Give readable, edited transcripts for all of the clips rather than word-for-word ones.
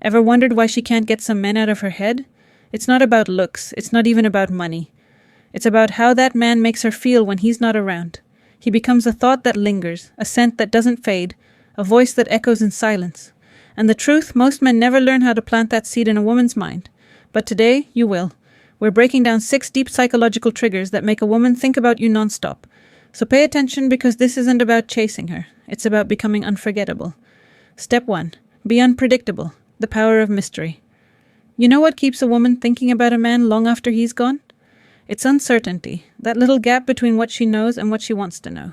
Ever wondered why she can't get some men out of her head? It's not about looks, it's not even about money. It's about how that man makes her feel when he's not around. He becomes a thought that lingers, a scent that doesn't fade, a voice that echoes in silence. And the truth, most men never learn how to plant that seed in a woman's mind. But today, you will. We're breaking down 6 deep psychological triggers that make a woman think about you nonstop. So pay attention, because this isn't about chasing her. It's about becoming unforgettable. Step 1. Be unpredictable. The power of mystery. You know what keeps a woman thinking about a man long after he's gone? It's uncertainty, that little gap between what she knows and what she wants to know.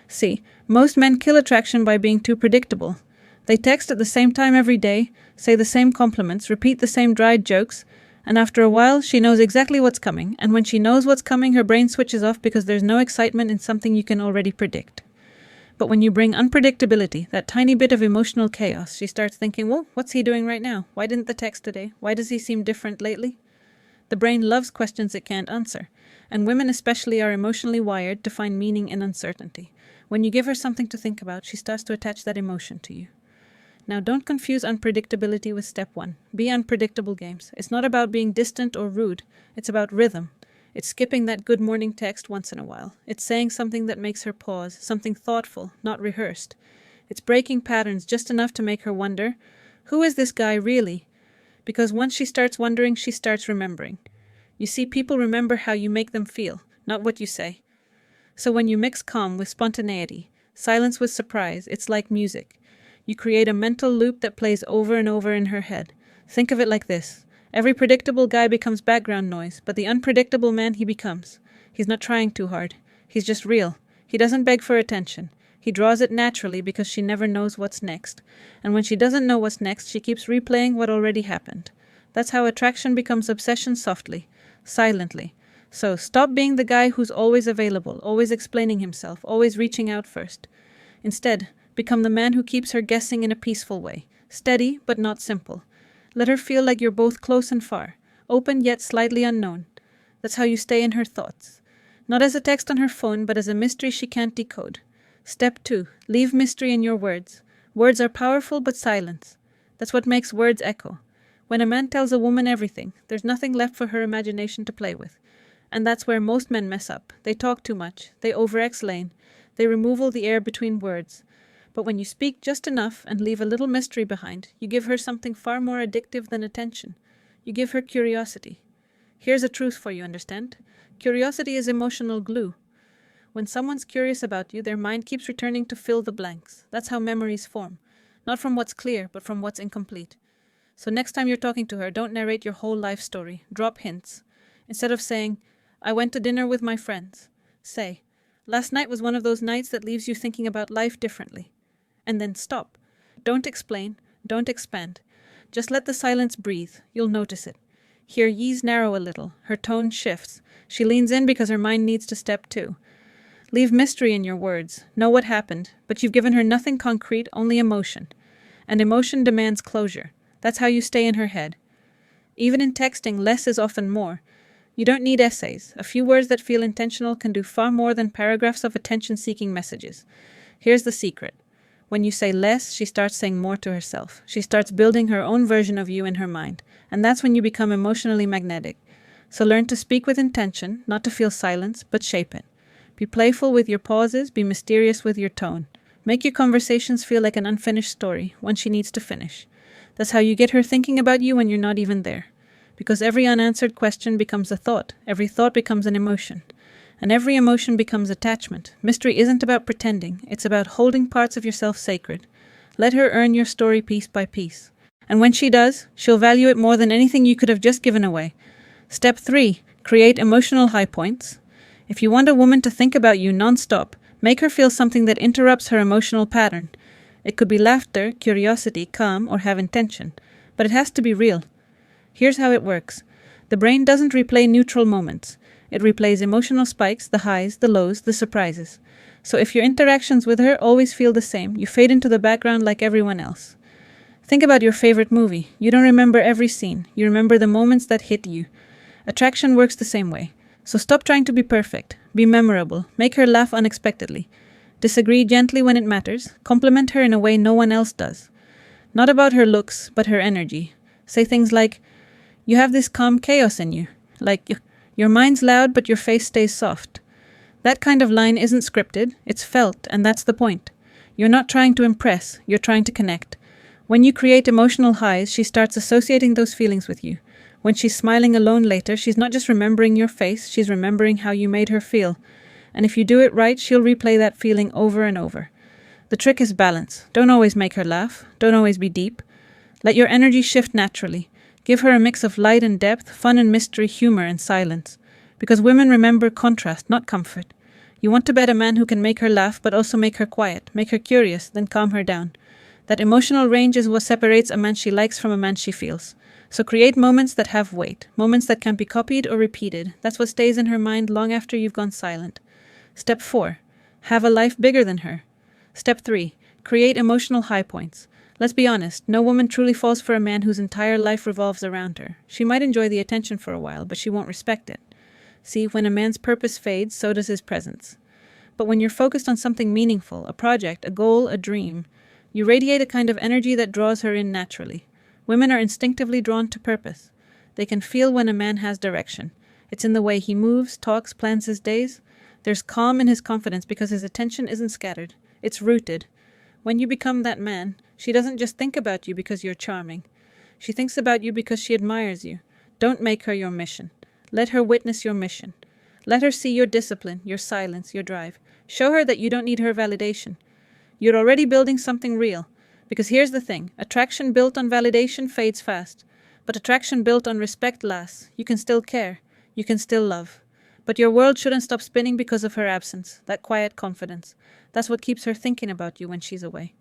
See, most men kill attraction by being too predictable. They text at the same time every day, say the same compliments, repeat the same dry jokes, and after a while, she knows exactly what's coming, and when she knows what's coming, her brain switches off because there's no excitement in something you can already predict. But when you bring unpredictability, that tiny bit of emotional chaos, she starts thinking, well, what's he doing right now? Why didn't the text today? Why does he seem different lately? The brain loves questions it can't answer, and women especially are emotionally wired to find meaning in uncertainty. When you give her something to think about, she starts to attach that emotion to you. Now, don't confuse unpredictability with step 1. Be unpredictable games. It's not about being distant or rude. It's about rhythm. It's skipping that good morning text once in a while. It's saying something that makes her pause, something thoughtful, not rehearsed. It's breaking patterns just enough to make her wonder, who is this guy really? Because once she starts wondering, she starts remembering. You see, people remember how you make them feel, not what you say. So when you mix calm with spontaneity, silence with surprise, it's like music. You create a mental loop that plays over and over in her head. Think of it like this. Every predictable guy becomes background noise, but the unpredictable man he becomes. He's not trying too hard. He's just real. He doesn't beg for attention. He draws it naturally because she never knows what's next. And when she doesn't know what's next, she keeps replaying what already happened. That's how attraction becomes obsession softly, silently. So stop being the guy who's always available, always explaining himself, always reaching out first. Instead, become the man who keeps her guessing in a peaceful way, steady but not simple. Let her feel like you're both close and far, open yet slightly unknown. That's how you stay in her thoughts. Not as a text on her phone, but as a mystery she can't decode. Step 2. Leave mystery in your words. Words are powerful, but silence. That's what makes words echo. When a man tells a woman everything, there's nothing left for her imagination to play with. And that's where most men mess up. They talk too much. They over-explain. They remove all the air between words. But when you speak just enough and leave a little mystery behind, you give her something far more addictive than attention. You give her curiosity. Here's a truth for you, understand? Curiosity is emotional glue. When someone's curious about you, their mind keeps returning to fill the blanks. That's how memories form. Not from what's clear, but from what's incomplete. So next time you're talking to her, don't narrate your whole life story. Drop hints. Instead of saying, I went to dinner with my friends, say, last night was one of those nights that leaves you thinking about life differently. And then stop. Don't explain. Don't expand. Just let the silence breathe. You'll notice it. Hear ye's narrow a little. Her tone shifts. She leans in because her mind needs to step too. Leave mystery in your words. Know what happened, but you've given her nothing concrete, only emotion. And emotion demands closure. That's how you stay in her head. Even in texting, less is often more. You don't need essays. A few words that feel intentional can do far more than paragraphs of attention-seeking messages. Here's the secret. When you say less, she starts saying more to herself. She starts building her own version of you in her mind. And that's when you become emotionally magnetic. So learn to speak with intention, not to feel silence, but shape it. Be playful with your pauses, be mysterious with your tone. Make your conversations feel like an unfinished story, one she needs to finish. That's how you get her thinking about you when you're not even there. Because every unanswered question becomes a thought, every thought becomes an emotion. And every emotion becomes attachment. Mystery isn't about pretending, it's about holding parts of yourself sacred. Let her earn your story piece by piece. And when she does, she'll value it more than anything you could have just given away. Step 3. Create emotional high points. If you want a woman to think about you nonstop, make her feel something that interrupts her emotional pattern. It could be laughter, curiosity, calm, or have intention. But it has to be real. Here's how it works. The brain doesn't replay neutral moments. It replays emotional spikes, the highs, the lows, the surprises. So if your interactions with her always feel the same, you fade into the background like everyone else. Think about your favorite movie. You don't remember every scene. You remember the moments that hit you. Attraction works the same way. So stop trying to be perfect. Be memorable. Make her laugh unexpectedly. Disagree gently when it matters. Compliment her in a way no one else does. Not about her looks, but her energy. Say things like, "You have this calm chaos in you." Like, "Your mind's loud, but your face stays soft." That kind of line isn't scripted, it's felt, and that's the point. You're not trying to impress, you're trying to connect. When you create emotional highs, she starts associating those feelings with you. When she's smiling alone later, she's not just remembering your face, she's remembering how you made her feel. And if you do it right, she'll replay that feeling over and over. The trick is balance. Don't always make her laugh. Don't always be deep. Let your energy shift naturally. Give her a mix of light and depth, fun and mystery, humor and silence. Because women remember contrast, not comfort. You want to bet a man who can make her laugh but also make her quiet, make her curious, then calm her down. That emotional range is what separates a man she likes from a man she feels. So create moments that have weight, moments that can be copied or repeated. That's what stays in her mind long after you've gone silent. Step 4. Have a life bigger than her. Step 3. Create emotional high points. Let's be honest, no woman truly falls for a man whose entire life revolves around her. She might enjoy the attention for a while, but she won't respect it. See, when a man's purpose fades, so does his presence. But when you're focused on something meaningful, a project, a goal, a dream, you radiate a kind of energy that draws her in naturally. Women are instinctively drawn to purpose. They can feel when a man has direction. It's in the way he moves, talks, plans his days. There's calm in his confidence because his attention isn't scattered. It's rooted. When you become that man, she doesn't just think about you because you're charming. She thinks about you because she admires you. Don't make her your mission. Let her witness your mission. Let her see your discipline, your silence, your drive. Show her that you don't need her validation. You're already building something real. Because here's the thing, attraction built on validation fades fast. But attraction built on respect lasts. You can still care. You can still love. But your world shouldn't stop spinning because of her absence, that quiet confidence. That's what keeps her thinking about you when she's away.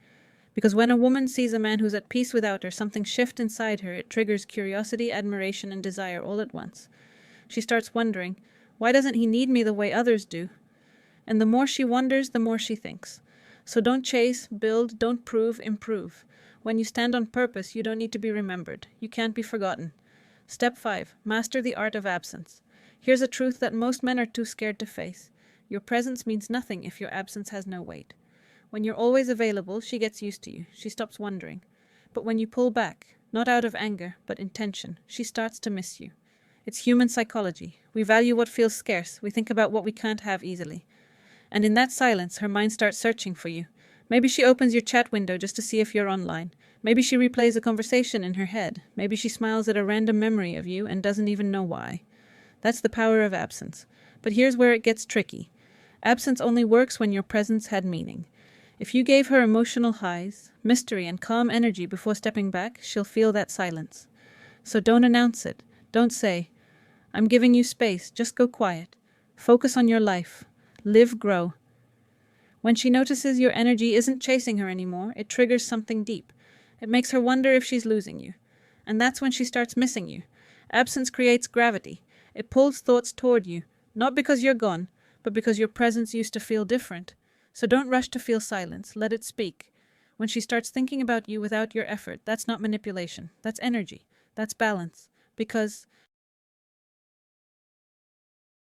Because when a woman sees a man who's at peace without her, something shifts inside her. It triggers curiosity, admiration, and desire all at once. She starts wondering, why doesn't he need me the way others do? And the more she wonders, the more she thinks. So don't chase, build, don't prove, improve. When you stand on purpose, you don't need to be remembered. You can't be forgotten. Step 5. Master the art of absence. Here's a truth that most men are too scared to face. Your presence means nothing if your absence has no weight. When you're always available, she gets used to you. She stops wondering. But when you pull back, not out of anger, but intention, she starts to miss you. It's human psychology. We value what feels scarce. We think about what we can't have easily. And in that silence, her mind starts searching for you. Maybe she opens your chat window just to see if you're online. Maybe she replays a conversation in her head. Maybe she smiles at a random memory of you and doesn't even know why. That's the power of absence. But here's where it gets tricky. Absence only works when your presence had meaning. If you gave her emotional highs, mystery, and calm energy before stepping back, she'll feel that silence. So don't announce it. Don't say, "I'm giving you space, just go quiet." Focus on your life. Live, grow. When she notices your energy isn't chasing her anymore, it triggers something deep. It makes her wonder if she's losing you. And that's when she starts missing you. Absence creates gravity. It pulls thoughts toward you, not because you're gone, but because your presence used to feel different. So don't rush to feel silence. Let it speak. When she starts thinking about you without your effort, that's not manipulation. That's energy. That's balance. Because